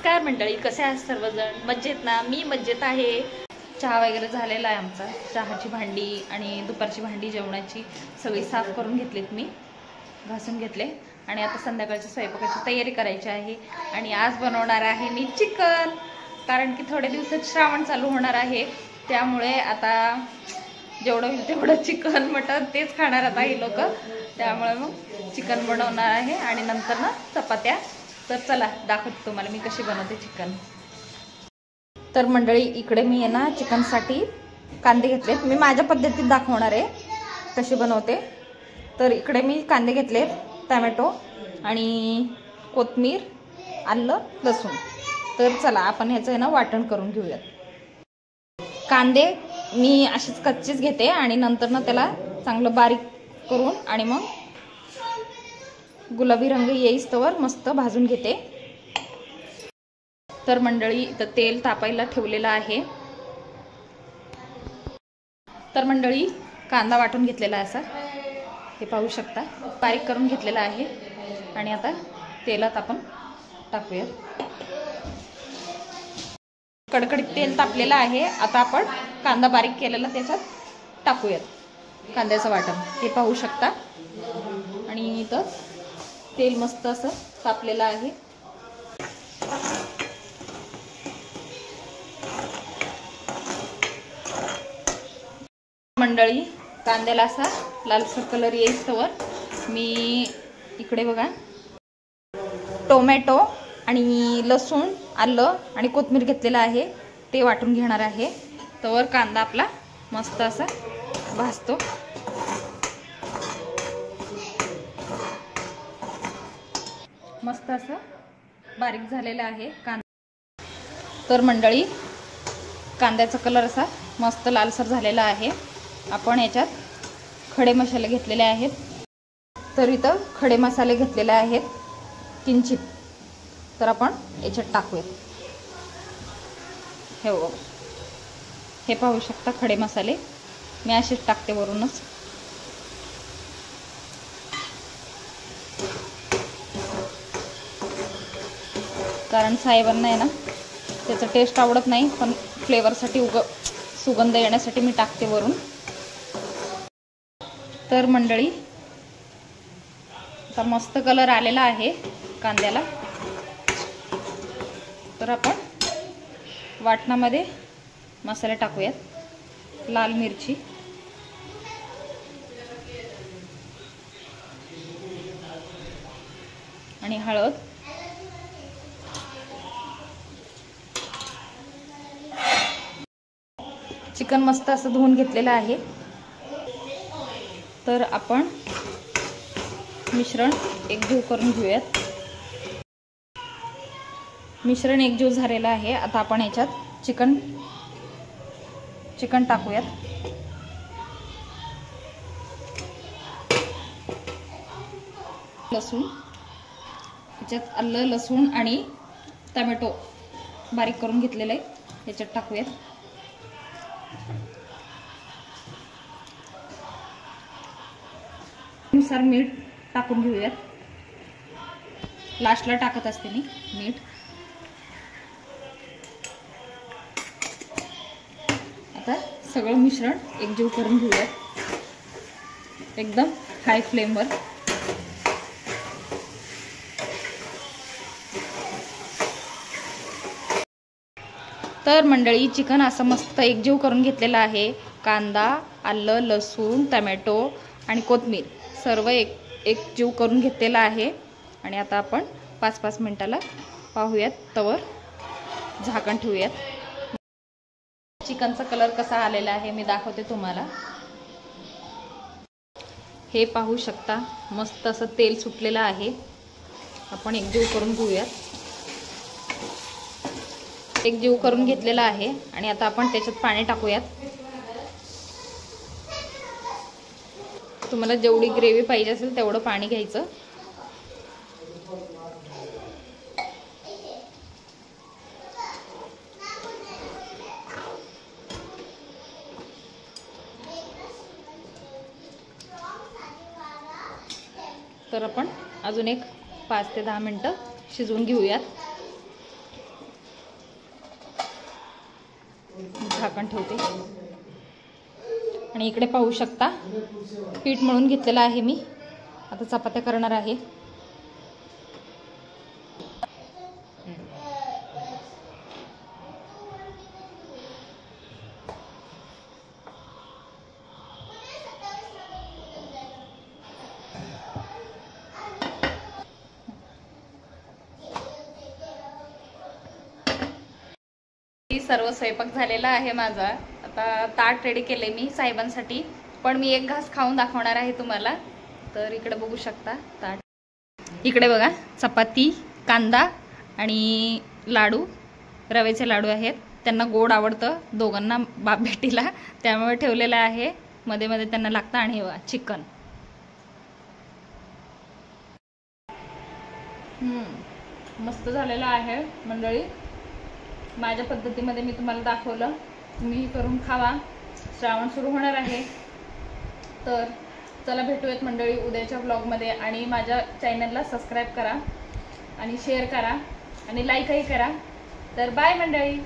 नमस्कार मंडळी, कसे आहात सर्वजण? मजेत ना? मी मजेत आहे। चहा वगैरे झालेला आहे आमचा। चहाची भांडी आणि दुपारची भांडी जेवणाची सगळी साफ करून घेतलीत, मी घासून घेतले आणि आता संध्याकाळच्या स्वयंपाकाची तयारी करायची आहे। आणि आज बनवणार आहे मी चिकन, कारण की थोडे दिवसात श्रावण चालू होणार आहे, त्यामुळे आता जेवढं होईल तेवढं चिकन मटन तेच खाणार आता हे लोक, त्यामुळे मग चिकन बनवणार आहे आणि नंतर ना चपात्या। तर चला दाखवते तुम्हाला मी कशी बनवते चिकन। तर मंडळी, इकडे मी आहे ना चिकनसाठी कांदे घेतलेत। मी माझ्या पद्धतीत दाखवणार आहे कशी बनवते। तर इकडे मी कांदे घेतलेत, टोमॅटो आणि कोथिंबीर, आलं, लसूण। तर चला आपण ह्याचं आहे ना वाटण करून घेऊयात। कांदे मी असेच कच्चेच घेते आणि नंतर ना त्याला चांगलं बारीक करून आणि मग गुलाबी रंग येईस्तोवर मस्त भाजून घेते। तर मंडळी, इथं तेल तापायला ठेवलेलं आहे। तर मंडळी, कांदा वाटून घेतलेला आहे, असा हे पाहू शकता, बारीक करून घेतलेला आहे। आणि आता तेलात आपण टाकूया। कडकडीत तेल तापलेलं आहे। आता आपण कांदा बारीक केलेला त्याच्यात टाकूयात, कांद्याचं वाटण हे पाहू शकता। आणि इथं तेल मस्त असं तापलेलं आहे। मंडळी, कांद्याला असा लालसर कलर येईस्तोवर मी इकडे बघा टोमॅटो आणि लसूण, आलं आणि कोथिंबीर घेतलेलं आहे, ते वाटून घेणार आहे। तवर कांदा आपला मस्त असा भाजतो। मस्त असं बारीक झालेला आहे कांदा। तर मंडळी, कांद्याचा कलर असा मस्त लालसर झालेला आहे। आपण याच्यात खडे मसाले घेतलेले आहेत। तर इथं खडे मसाले घेतलेले आहेत किंचित, तर आपण याच्यात टाकूयात। हे पाहू शकता खडे मसाले मी असेच टाकते वरूनच। कारण साहेबांना आहे ना त्याचं टेस्ट आवडत नाही, पण फ्लेवरसाठी सुगंध येण्यासाठी मी टाकते वरून। तर मंडळी, आता मस्त कलर आलेला आहे कांद्याला। तर आपण वाटणामध्ये मसाले टाकूयात। लाल मिरची, आणि हळद, चिकन मस्त असं धुवून घेतलेलं आहे। तर आपण मिश्रण एकजीव करून घेऊयात। मिश्रण एकजीव झालेलं आहे। आता आपण याच्यात चिकन टाकूयात। लसूण, याच्यात आलं, लसूण आणि टोमॅटो बारीक करून घेतलेलं आहे, याच्यात टाकूयात। नुसार मीठ टाकून घेऊयात, लास्टला टाकत असते मी मीठ। आता सगळं मिश्रण एकजीव करून घेऊयात एकदम हाय फ्लेमवर। तर मंडळी, चिकन असं मस्त एकजीव करून घेतलेलं आहे। कांदा, आलं, लसूण, टोमॅटो आणि कोथिंबीर सर्व एकजीव करून घेतलेला आहे। आणि आता आपण 5-5 मिनिटाला पाहूयात, तवर झाकण ठेवूयात। चिकनचा कलर कसा आलेला आहे मी दाखवते तुम्हाला। हे पाहू शकता, मस्त असं तेल सुटलेलं आहे। आपण एकजीव करून घेऊयात। एकजीव करून घेतलेला आहे आणि आता आपण त्याच्यात पाणी टाकूयात। तुम्हाला जेवढी ग्रेव्ही पाहिजे असेल तेवढं पाणी घ्यायचं। तर आपण अजून एक 5 ते 10 मिनिटं शिजवून घेऊयात। झाकण ठेवते. आणि इकडे पाहू शकता पीठ मळून घेतलेलं आहे मी. आता चपात्या करणार आहे. सर्व स्वयंपाक झालेला आहे माझा. आता ताट रेडी केले मी साहेबांसाठी, पण मी एक घास खाऊन दाखवणार आहे तुम्हाला. तर इकडे बघू शकता ताट. इकडे बघा चपाती, कांदा आणि लाडू, रव्याचे लाडू आहेत. त्यांना गोड आवडतं दोघांना, बाप बेटीला, त्यामुळे ठेवलेलं आहे. मध्ये मध्ये त्यांना लागतं. आणि हे चिकन मस्त झालेलं आहे मंडळी. माझ्या पद्धतीमध्ये मी तुम्हाला दाखवलं. तुम्ही करून खावा. श्रावण सुरू होणार आहे. तर चला भेटूयात मंडळी उद्याच्या ब्लॉगमध्ये. आणि माझ्या चॅनलला सबस्क्राईब करा आणि शेअर करा आणि लाईकही करा. तर बाय मंडळी.